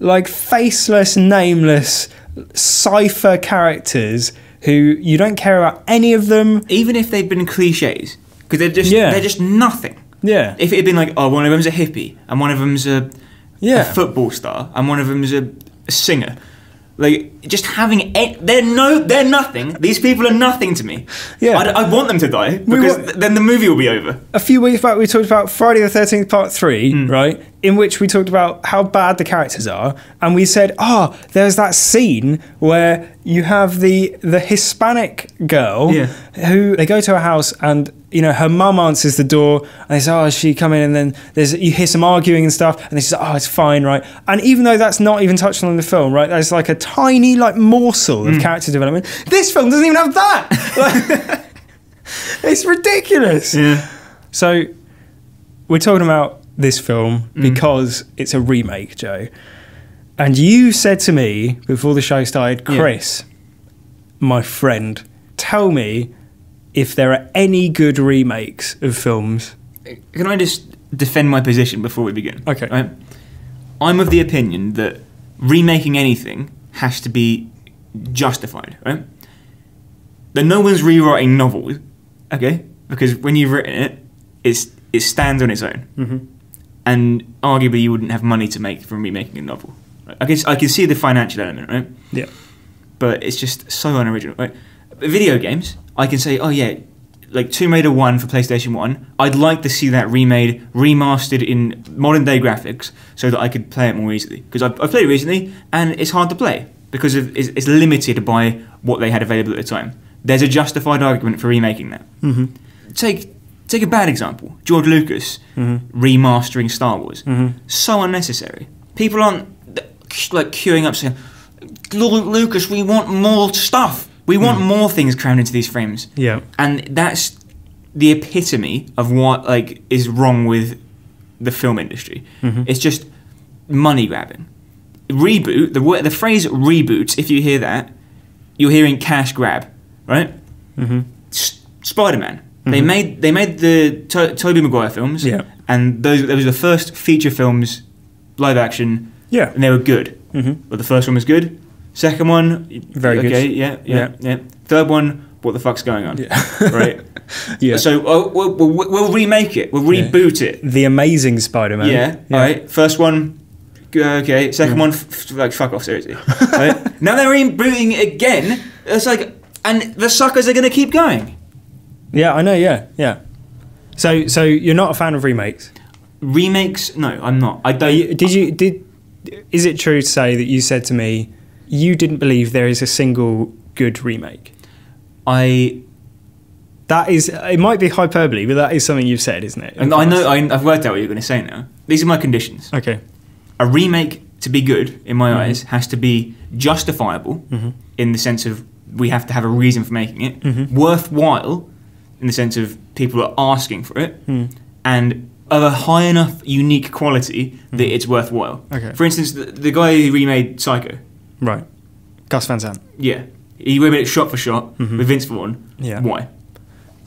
like faceless, nameless, cipher characters who you don't care about any of them. Even if they've been cliches, because they're just nothing. Yeah. If it had been like, oh, one of them's a hippie, and one of them's a football star, and one of them's a singer. Like, just having they're nothing. These people are nothing to me. Yeah, I want them to die because then the movie will be over. A few weeks back, we talked about Friday the 13th Part 3, right? In which we talked about how bad the characters are, and we said, there's that scene where you have the Hispanic girl who they go to her house and her mum answers the door and they say, "Oh, is she coming?" And then you hear some arguing and stuff, and they say, "Oh, it's fine," right? And even though that's not even touched on in the film, right, there's like a tiny like morsel of character development. This film doesn't even have that. It's ridiculous. Yeah. So we're talking about this film because it's a remake, Joe. And you said to me before the show started, "Chris, my friend, tell me if there are any good remakes of films." Can I just defend my position before we begin? Okay. Right? I'm of the opinion that remaking anything has to be justified, right? That no one's rewriting novels, okay? Because when you've written it stands on its own. And arguably you wouldn't have money to make from remaking a novel. Right? I can see the financial element, right? Yeah. But it's just so unoriginal, right? Video games, I can say, oh yeah, like Tomb Raider 1 for PlayStation 1, I'd like to see that remade, remastered in modern day graphics so that I could play it more easily. Because I've played it recently and it's hard to play because it's limited by what they had available at the time. There's a justified argument for remaking that. Take a bad example, George Lucas remastering Star Wars. So unnecessary. People aren't like queuing up saying, "Lord Lucas, we want more stuff. We want more things crammed into these frames." Yeah. And that's the epitome of what like is wrong with the film industry. It's just money grabbing. Reboot, the phrase reboot, if you hear that, you're hearing cash grab, right? Spider-Man. They made the Tobey Maguire films, and those were the first feature films, live action. Yeah. And they were good. Mm-hmm. But the first one was good. Second one, very good. Yeah. Third one, what the fuck's going on? Yeah. Right. Yeah. So we'll remake it. We'll reboot it. The Amazing Spider-Man. Yeah. All right. First one, okay. Second one, like fuck off, seriously. Right? Now they're rebooting it again. It's like, and the suckers are going to keep going. Yeah, I know. Yeah. So you're not a fan of remakes? Remakes? No, I'm not. I don't. Is it true to say that you said to me you didn't believe there is a single good remake? It might be hyperbole, but that is something you've said, isn't it? And I know. I've worked out what you're going to say now. These are my conditions. Okay. A remake, to be good in my eyes, has to be justifiable in the sense of we have to have a reason for making it, worthwhile in the sense of people are asking for it, and of a high enough unique quality that it's worthwhile. Okay. For instance, the guy who remade Psycho. Right. Gus Van Sant. Yeah. He remade it shot for shot with Vince Vaughn. Yeah. Why?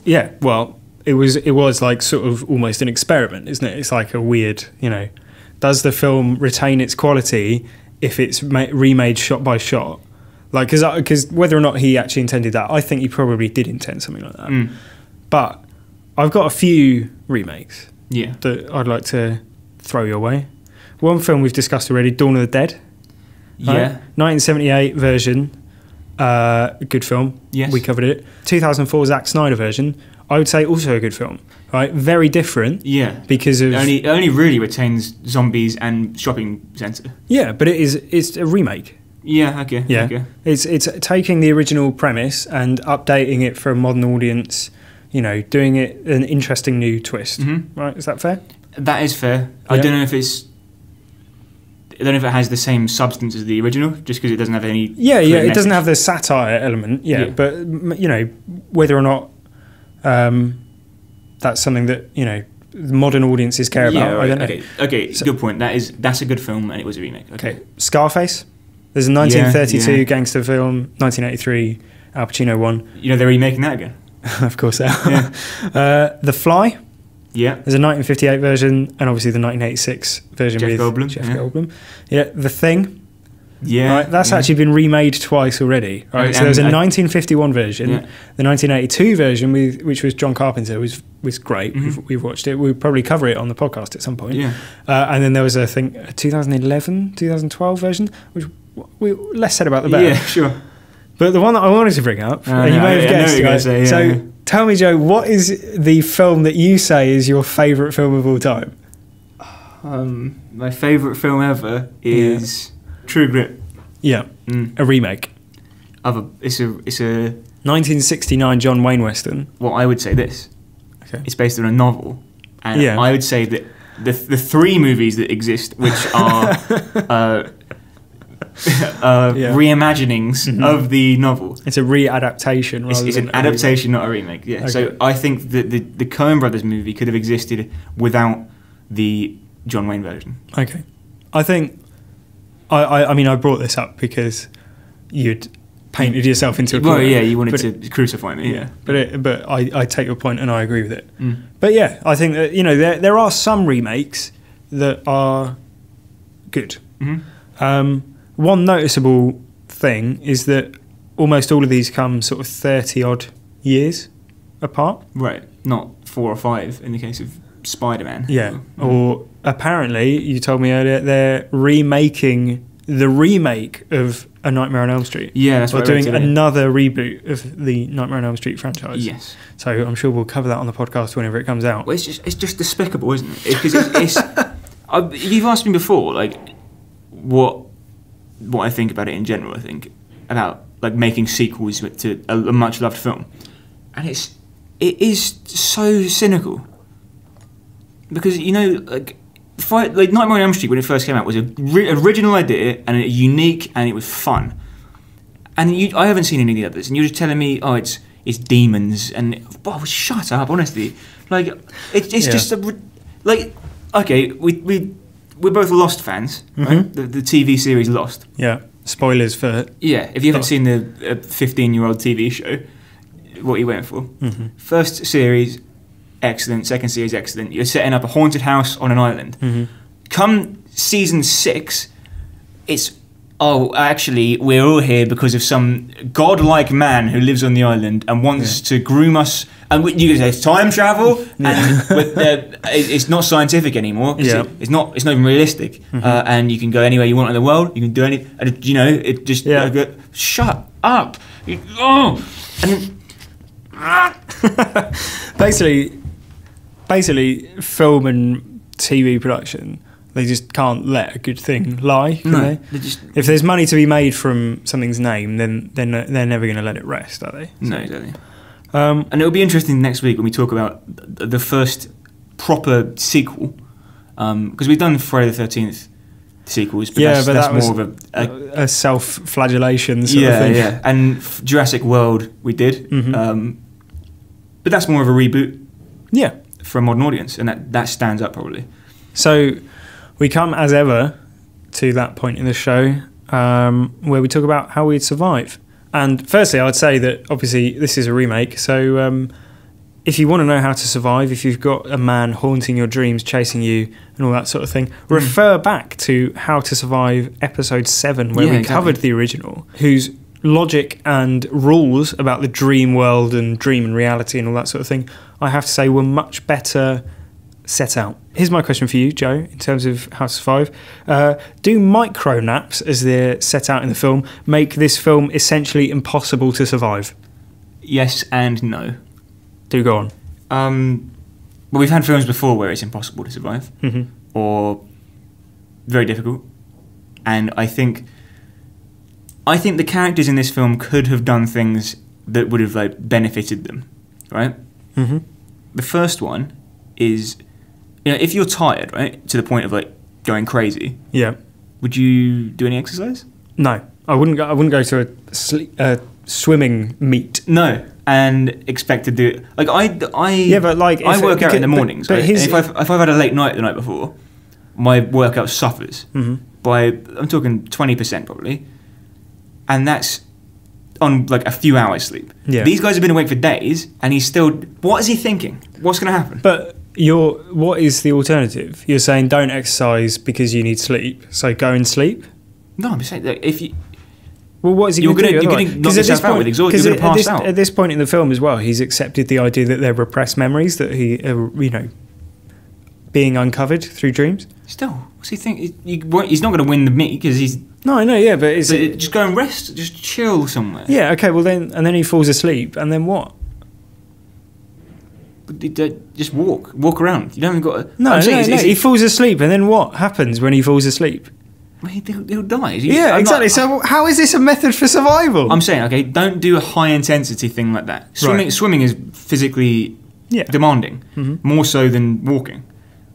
Yeah, well, it was like sort of almost an experiment, isn't it? It's like a weird, does the film retain its quality if it's remade shot by shot? Like, because whether or not he actually intended that, I think he probably did intend something like that. But I've got a few remakes that I'd like to throw your way. One film we've discussed already, Dawn of the Dead. Yeah. 1978 version. A good film. Yes. We covered it. 2004 Zack Snyder version. I would say also a good film. Right, very different. Yeah. Because of it only really retains zombies and shopping centre. Yeah, but it's a remake. Yeah. Okay. Yeah. Okay. It's taking the original premise and updating it for a modern audience. Doing it an interesting new twist. Right? Is that fair? That is fair. Yeah. I don't know if it has the same substance as the original, just because it doesn't have any. Yeah. It doesn't have the satire element. Yeah. But whether or not that's something that modern audiences care about. Right. I don't know. Okay. Good point. That's a good film, and it was a remake. Okay. Scarface. There's a 1932 gangster film. 1983 Al Pacino one. They're remaking that again. Of course they are. Yeah. The Fly. Yeah. There's a 1958 version and obviously the 1986 version with Jeff Goldblum. Yeah. The Thing. Yeah. Right. That's actually been remade twice already. Right. So there's a 1951 version. Yeah. The 1982 version, which was John Carpenter, was great. We've watched it. We'll probably cover it on the podcast at some point. Yeah. And then there was a 2011, 2012 version, which less said about the better. Yeah, sure. But the one that I wanted to bring up, and you may have guessed, right? Say, so tell me, Joe, what is the film that you say is your favourite film of all time? My favourite film ever is True Grit. Yeah, a remake. It's a 1969 John Wayne Western. Well, I would say this. Okay. It's based on a novel, and I would say that the three movies that exist, which are reimaginings of the novel. It's a readaptation. It's an adaptation, not a remake. Yeah. Okay. So I think that the Coen Brothers movie could have existed without the John Wayne version. Okay. I think. I mean, I brought this up because you'd painted yourself into a corner. Well, yeah, you wanted to crucify me. Yeah. But I take your point and I agree with it. But yeah, I think that there are some remakes that are good. One noticeable thing is that almost all of these come sort of 30-odd years apart. Right, not 4 or 5 in the case of Spider-Man. Yeah, or apparently, you told me earlier, they're remaking the remake of A Nightmare on Elm Street. Yeah, that's what I read doing another reboot of the Nightmare on Elm Street franchise. Yes. So I'm sure we'll cover that on the podcast whenever it comes out. Well, it's just despicable, isn't it? Because you've asked me before, like, what I think about it in general. I think about like making sequels to a much loved film, and it is so cynical because like Nightmare on Elm Street when it first came out was an original idea and unique and it was fun, and I haven't seen any of the others, and you're just telling me it's demons and shut up, honestly. Like it's just okay, we're both Lost fans, right? The TV series Lost. Yeah. Spoilers for... Yeah, if you haven't seen the 15-year-old TV show, what you went for. First series, excellent. Second series, excellent. You're setting up a haunted house on an island. Come season 6, it's, oh, actually, we're all here because of some godlike man who lives on the island and wants to groom us. And you can say it's time travel, and it's not scientific anymore. It's not even realistic. And you can go anywhere you want in the world. You can do any. You know, it just shut up. Basically, film and TV production, they just can't let a good thing lie. No, if there's money to be made from something's name, then they're never going to let it rest, are they? No, exactly. And it'll be interesting next week when we talk about the first proper sequel, because we've done Friday the 13th sequels, but that's more of a self-flagellation sort of thing. Yeah, and Jurassic World we did, but that's more of a reboot. Yeah, for a modern audience, and that stands up probably. So we come as ever to that point in the show where we talk about how we'd survive. And firstly, I'd say that obviously this is a remake, so if you want to know how to survive, if you've got a man haunting your dreams, chasing you, and all that sort of thing, refer back to How to Survive episode 7, where we covered the original, whose logic and rules about the dream world and dream and reality and all that sort of thing, I have to say, were much better set out. Here's my question for you, Joe, in terms of How to Survive. Do micro naps, as they're set out in the film, make this film essentially impossible to survive? Yes and no. Do go on. Well, we've had films before where it's impossible to survive, or very difficult, and I think the characters in this film could have done things that would have benefited them, right? The first one is, if you're tired, right, to the point of going crazy, would you do any exercise? No, I wouldn't go to a swimming meet. No, and expect to do it. I work out in the mornings. But if I've had a late night the night before, my workout suffers by, I'm talking 20% probably, and that's on a few hours sleep. These guys have been awake for days, and he's still. What is he thinking? What's going to happen? But what is the alternative? You're saying don't exercise because you need sleep, so go and sleep. No, I'm saying that if you. Well, what is he going to do? You're going to knock yourself out with exhaustion. You're going to pass out. At this point in the film as well, he's accepted the idea that they're repressed memories that he, being uncovered through dreams. Still, what's he think? He's not going to win the meet because he's. No, I know, yeah, but just go and rest, just chill somewhere. Yeah, okay, well then he falls asleep, and then what? Just walk around. You don't even got to. No, he falls asleep, and then what happens when he falls asleep? He'll die. Exactly. So how is this a method for survival? I'm saying, okay, don't do a high intensity thing like that. Swimming is physically demanding, more so than walking.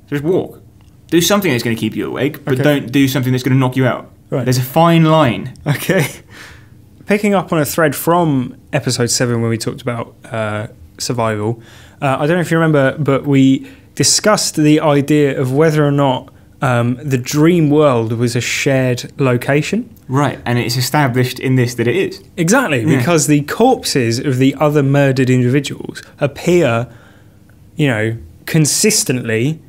So just walk. Do something that's going to keep you awake, but don't do something that's going to knock you out. Right. There's a fine line. Okay. Picking up on a thread from episode 7 when we talked about survival, I don't know if you remember, but we discussed the idea of whether or not the dream world was a shared location. Right, and it's established in this that it is. Exactly, because the corpses of the other murdered individuals appear, consistently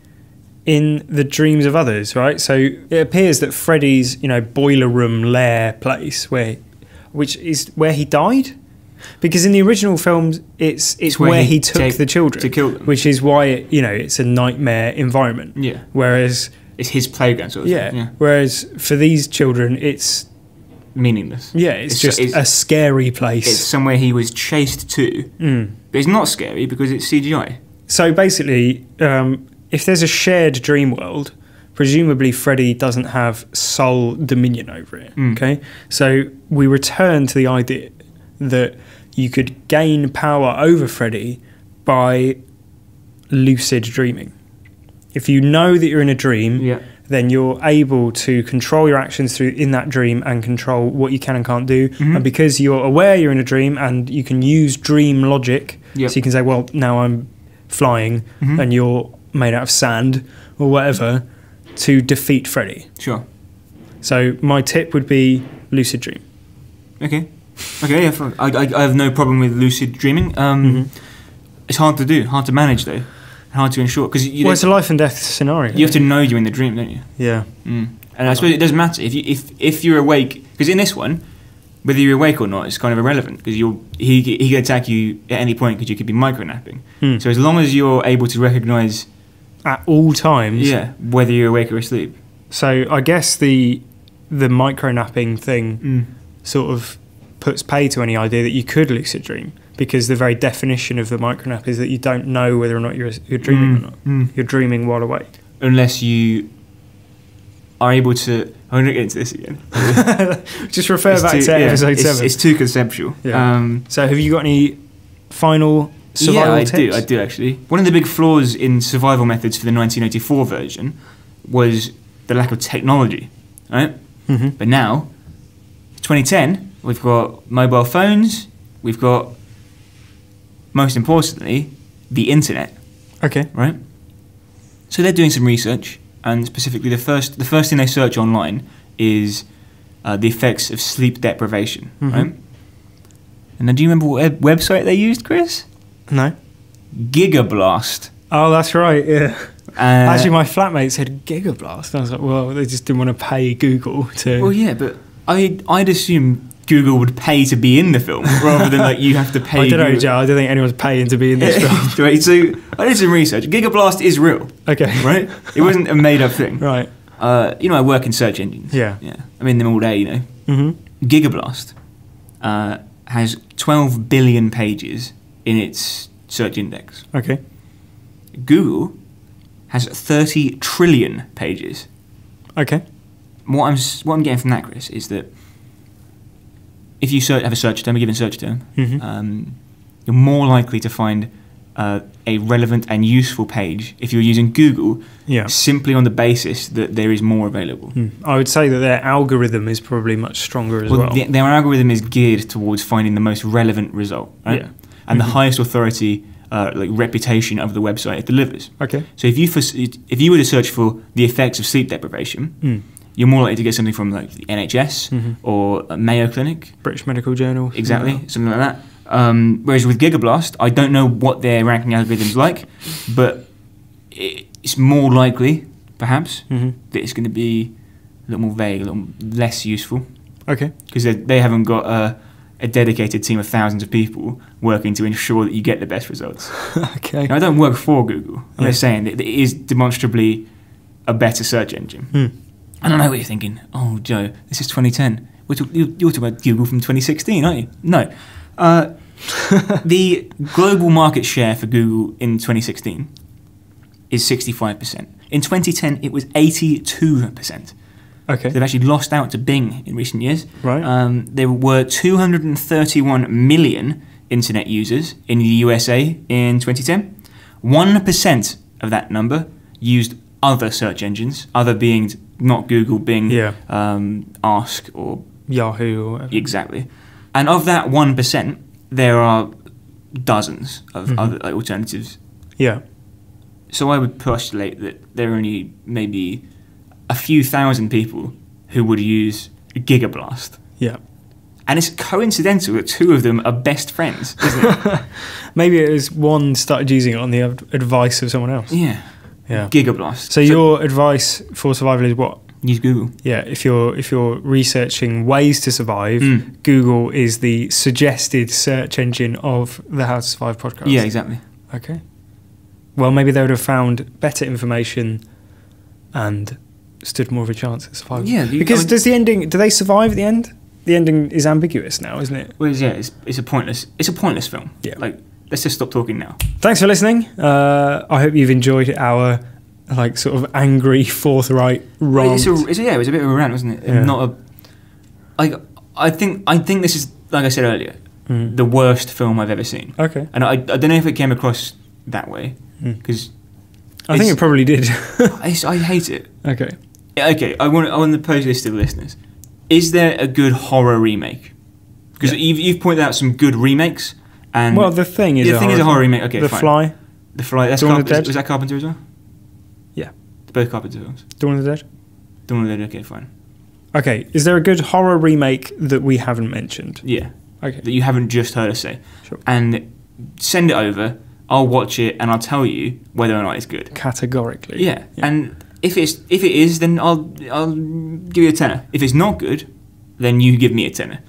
in the dreams of others, right? So it appears that Freddy's, boiler room lair place, which is where he died, because in the original films, it's where he took the children to kill them, which is why it's a nightmare environment. Yeah. Whereas it's his playground, sort of thing. Yeah. Whereas for these children, it's meaningless. Yeah, it's just a scary place. It's somewhere he was chased to, but it's not scary because it's CGI. So basically, if there's a shared dream world, presumably Freddy doesn't have sole dominion over it. Okay, so we return to the idea that you could gain power over Freddy by lucid dreaming. If you know that you're in a dream, then you're able to control your actions in that dream and control what you can and can't do. And because you're aware you're in a dream and you can use dream logic, so you can say, well, now I'm flying and you're made out of sand or whatever, to defeat Freddy. Sure. So my tip would be lucid dream. Okay, yeah, I have no problem with lucid dreaming. It's hard to do, hard to manage though. hard to ensure because well, it's a life and death scenario. You have to know you're in the dream, don't you? Yeah. And I suppose it doesn't matter if you're awake, because in this one, whether you're awake or not is kind of irrelevant because he can attack you at any point because you could be micro-napping. So as long as you're able to recognise at all times, whether you're awake or asleep. So I guess the micro-napping thing sort of puts pay to any idea that you could lucid dream, because the very definition of the micronap is that you don't know whether or not you're dreaming or not. You're dreaming while awake. Unless you are able to... I'm going to get into this again. Just refer back to episode 7. It's too conceptual. Yeah. So have you got any final survival tips? I do actually. One of the big flaws in survival methods for the 1984 version was the lack of technology, right? But now, 2010, we've got mobile phones, we've got, most importantly, the internet. Okay. Right? So they're doing some research, and specifically the first thing they search online is the effects of sleep deprivation, right? And now, do you remember what website they used, Chris? No. Gigablast. Oh, that's right, yeah. Actually, my flatmate said Gigablast. I was like, well, they just didn't want to pay Google to... Well, yeah, but I'd assume Google would pay to be in the film rather than like you have to pay. I don't know, Joe. I don't think anyone's paying to be in this film. Right, so I did some research. Gigablast is real. Okay. Right? It wasn't a made-up thing. Right. I work in search engines. Yeah. I'm in them all day, Gigablast has 12 billion pages in its search index. Okay. Google has 30 trillion pages. Okay. What I'm getting from that, Chris, is that if you have a search term, a given search term, you're more likely to find a relevant and useful page if you're using Google simply on the basis that there is more available. I would say that their algorithm is probably much stronger as well. Their algorithm is geared towards finding the most relevant result, right? Yeah. And the highest authority, reputation of the website it delivers. Okay. So if you were to search for the effects of sleep deprivation, you're more likely to get something from like the NHS or Mayo Clinic, British Medical Journal, exactly, something like that. Whereas with Gigablast, I don't know what their ranking algorithm's like, but it's more likely, perhaps, that it's going to be a little more vague, a little less useful. Okay. Because they haven't got a dedicated team of thousands of people working to ensure that you get the best results. Okay. Now, I don't work for Google. I'm just saying that it is demonstrably a better search engine. I don't know what you're thinking. Oh, Joe, this is 2010. You're talking about Google from 2016, aren't you? No. The global market share for Google in 2016 is 65%. In 2010, it was 82%. Okay. They've actually lost out to Bing in recent years. Right. There were 231 million internet users in the USA in 2010. 1% of that number used other search engines, other being not Google, Bing, Ask or Yahoo or whatever. Exactly. And of that 1%, there are dozens of other alternatives. Yeah. So I would postulate that there are only maybe a few thousand people who would use Gigablast. Yeah. And it's coincidental that two of them are best friends, isn't it? Maybe it was one started using it on the advice of someone else. Yeah. Yeah. Gigablast. So your advice for survival is what? Use Google. Yeah, if you're researching ways to survive, Google is the suggested search engine of the How to Survive podcast. Yeah, exactly. Okay. Well, maybe they would have found better information and stood more of a chance at survival. Yeah, because does the ending? Do they survive at the end? The ending is ambiguous now, isn't it? Well, yeah, it's a pointless film. Yeah. Like, let's just stop talking now. Thanks for listening. I hope you've enjoyed our sort of angry forthright rant. It was a bit of a rant, wasn't it? Yeah. Not a. I think this is, like I said earlier, the worst film I've ever seen. Okay. And I don't know if it came across that way because I think it probably did. I hate it. Okay. Okay. I want to pose this to the listeners. Is there a good horror remake? Because you've pointed out some good remakes. And well, The Thing is a horror remake. Okay, The fine. Fly. The Fly. That's Dawn of the Dead. Was that Carpenter as well? Yeah. Both Carpenter films. Dawn of the Dead. Dawn of the Dead. Okay, fine. Okay. Is there a good horror remake that we haven't mentioned? Yeah. Okay. That you haven't just heard us say. Sure. And send it over. I'll watch it and I'll tell you whether or not it's good. Categorically. Yeah. And if it is, then I'll give you a tenner. If it's not good, then you give me a tenner.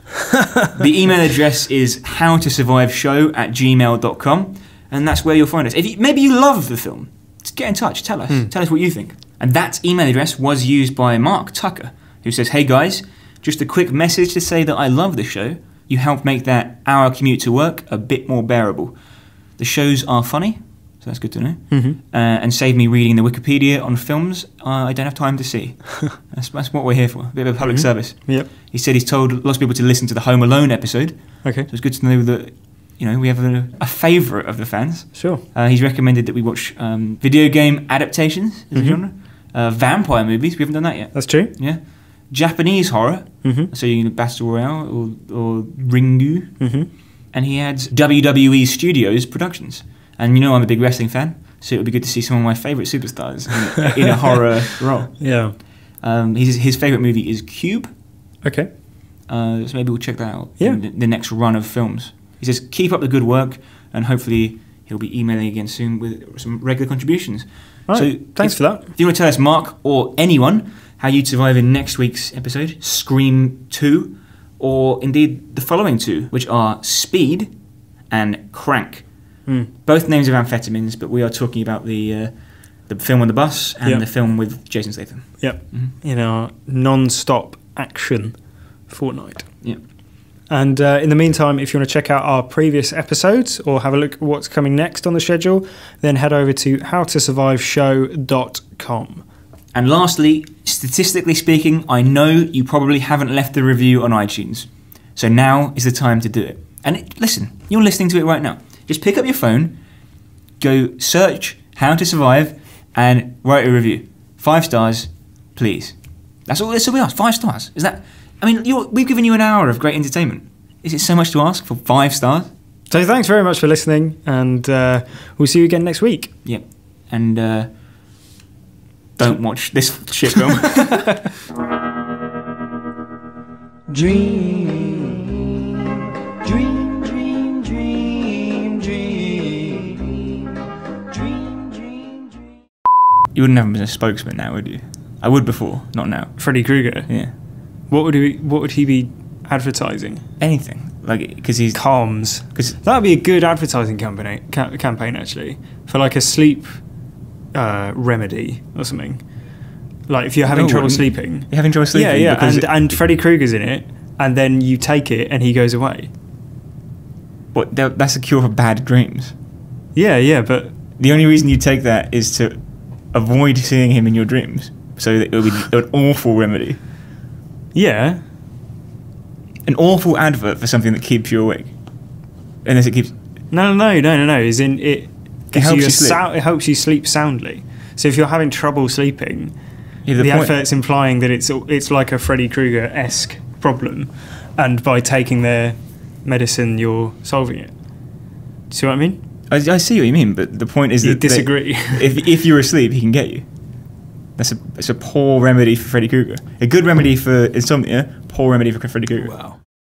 The email address is howtosurviveshow@gmail.com, and that's where you'll find us. Maybe you love the film, just get in touch. Tell us. Tell us what you think. And that email address was used by Mark Tucker, who says, "Hey guys, just a quick message to say that I love the show. You helped make that hour commute to work a bit more bearable. The shows are funny, so that's good to know, and save me reading the Wikipedia on films I don't have time to see." That's what we're here for, a bit of a public service. Yep. He said he's told lots of people to listen to the Home Alone episode. Okay. So it's good to know that, we have a favourite of the fans. Sure. He's recommended that we watch video game adaptations as a genre, vampire movies. We haven't done that yet. That's true. Yeah. Japanese horror. So you can Battle Royale or Ringu. And he adds WWE Studios productions. And I'm a big wrestling fan, so it would be good to see some of my favourite superstars in a horror role. Yeah. His favourite movie is Cube. Okay. So maybe we'll check that out in the next run of films. He says, keep up the good work, and hopefully he'll be emailing again soon with some regular contributions. Right. So thanks for that. If you want to tell us, Mark, or anyone, how you'd survive in next week's episode, Scream 2, or indeed the following two, which are Speed and Crank. Both names of amphetamines, but we are talking about the film on the bus and the film with Jason Statham. Yep. In our non-stop action fortnight. Yep. And in the meantime, if you want to check out our previous episodes or have a look at what's coming next on the schedule, then head over to HowToSurviveShow.com. And lastly, statistically speaking, I know you probably haven't left a review on iTunes. So now is the time to do it. And listen, you're listening to it right now. Just pick up your phone, go search How to Survive, and write a review. 5 stars, please. That's all we ask. 5 stars. Is that? I mean, we've given you an hour of great entertainment. Is it so much to ask for 5 stars? So thanks very much for listening, and we'll see you again next week. Yep. And don't watch this shit film. Dream, dream. You wouldn't have him as a spokesman now, would you? I would before, not now. Freddy Krueger. Yeah. What would he be advertising? Anything, like because he's Calms. Because that would be a good advertising campaign actually, for like a sleep remedy or something. Like if you're having trouble sleeping. You're having trouble sleeping. Yeah. And Freddy Krueger's in it, and then you take it and he goes away. What? That's a cure for bad dreams. Yeah, but the only reason you take that is to avoid seeing him in your dreams, so that it'll be an awful remedy. Yeah. An awful advert for something that keeps you awake. Unless it keeps... No. As in, it helps you sleep. It helps you sleep soundly. So if you're having trouble sleeping, the advert's implying that it's like a Freddy Krueger-esque problem, and by taking their medicine, you're solving it. See what I mean? I see what you mean, but the point is you that... disagree. If you're asleep, he can get you. It's a poor remedy for Freddy Krueger. A good remedy for insomnia, poor remedy for Freddy Krueger. Wow.